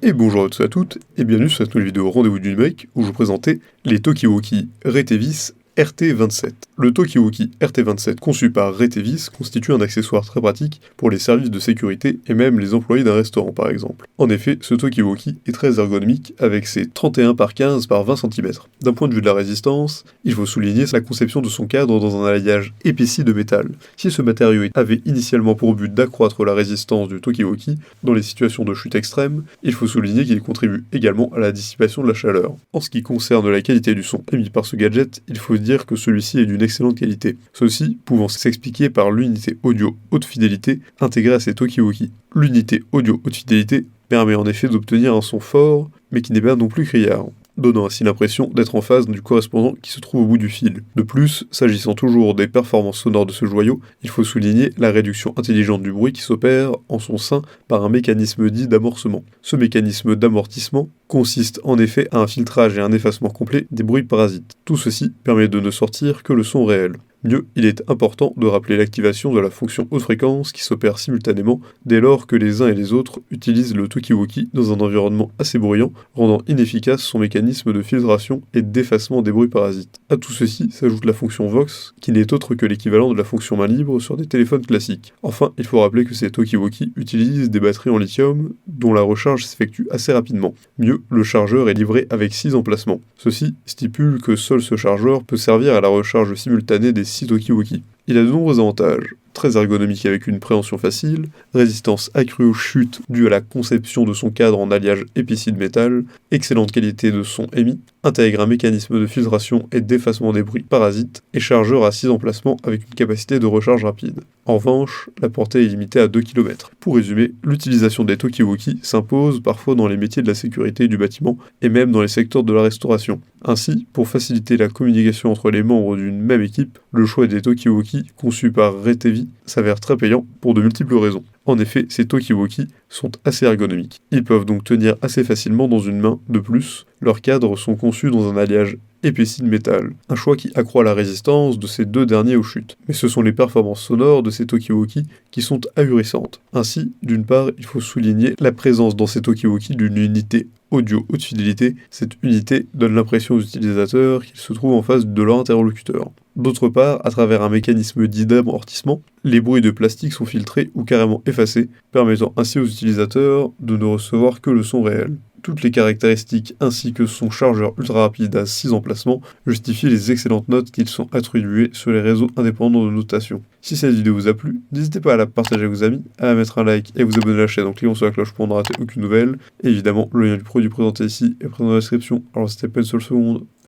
Et bonjour à tous et à toutes, et bienvenue sur cette nouvelle vidéo Rendez-vous du numérique où je vous présentais les Tokiwoki Retevis RT27. Le Tokiwoki RT27 conçu par Retevis constitue un accessoire très pratique pour les services de sécurité et même les employés d'un restaurant par exemple. En effet, ce Tokiwoki est très ergonomique avec ses 31 par 15 par 20 cm. D'un point de vue de la résistance, il faut souligner la conception de son cadre dans un alliage épaissi de métal. Si ce matériau avait initialement pour but d'accroître la résistance du Tokiwoki dans les situations de chute extrême, il faut souligner qu'il contribue également à la dissipation de la chaleur. En ce qui concerne la qualité du son émis par ce gadget, il faut dire que celui-ci est d'une excellente qualité. Ceci pouvant s'expliquer par l'unité audio haute fidélité intégrée à ces Tokiwoki. L'unité audio haute fidélité permet en effet d'obtenir un son fort, mais qui n'est pas non plus criard, donnant ainsi l'impression d'être en face du correspondant qui se trouve au bout du fil. De plus, s'agissant toujours des performances sonores de ce joyau, il faut souligner la réduction intelligente du bruit qui s'opère en son sein par un mécanisme dit d'amorcement. Ce mécanisme d'amortissement consiste en effet à un filtrage et un effacement complet des bruits parasites. Tout ceci permet de ne sortir que le son réel. Mieux, il est important de rappeler l'activation de la fonction haute fréquence qui s'opère simultanément dès lors que les uns et les autres utilisent le Tokiwoki dans un environnement assez bruyant, rendant inefficace son mécanisme de filtration et d'effacement des bruits parasites. À tout ceci s'ajoute la fonction Vox, qui n'est autre que l'équivalent de la fonction main libre sur des téléphones classiques. Enfin, il faut rappeler que ces Tokiwoki utilisent des batteries en lithium, dont la recharge s'effectue assez rapidement. Mieux, le chargeur est livré avec 6 emplacements. Ceci stipule que seul ce chargeur peut servir à la recharge simultanée des 6 Tokiwoki. Il a de nombreux avantages. Très ergonomique avec une préhension facile, résistance accrue aux chutes due à la conception de son cadre en alliage épaissi de métal, excellente qualité de son émis, intègre un mécanisme de filtration et d'effacement des bruits parasites, et chargeur à 6 emplacements avec une capacité de recharge rapide. En revanche, la portée est limitée à 2 km. Pour résumer, l'utilisation des Tokiwoki s'impose parfois dans les métiers de la sécurité du bâtiment et même dans les secteurs de la restauration. Ainsi, pour faciliter la communication entre les membres d'une même équipe, le choix des Tokiwoki conçus par Retevis s'avère très payant pour de multiples raisons. En effet, ces Tokiwoki sont assez ergonomiques. Ils peuvent donc tenir assez facilement dans une main. De plus, leurs cadres sont conçus dans un alliage épaissi de métal, un choix qui accroît la résistance de ces deux derniers aux chutes. Mais ce sont les performances sonores de ces Tokiwoki qui sont ahurissantes. Ainsi, d'une part, il faut souligner la présence dans ces Tokiwoki d'une unité audio haute fidélité. Cette unité donne l'impression aux utilisateurs qu'ils se trouvent en face de leur interlocuteur. D'autre part, à travers un mécanisme dit d'amortissement, les bruits de plastique sont filtrés ou carrément effacés, permettant ainsi aux utilisateurs de ne recevoir que le son réel. Toutes les caractéristiques ainsi que son chargeur ultra rapide à 6 emplacements justifient les excellentes notes qu'ils sont attribuées sur les réseaux indépendants de notation. Si cette vidéo vous a plu, n'hésitez pas à la partager avec vos amis, à mettre un like et à vous abonner à la chaîne en cliquant sur la cloche pour ne rater aucune nouvelle. Et évidemment, le lien du produit présenté ici est présent dans la description, alors c'était pas une seule seconde.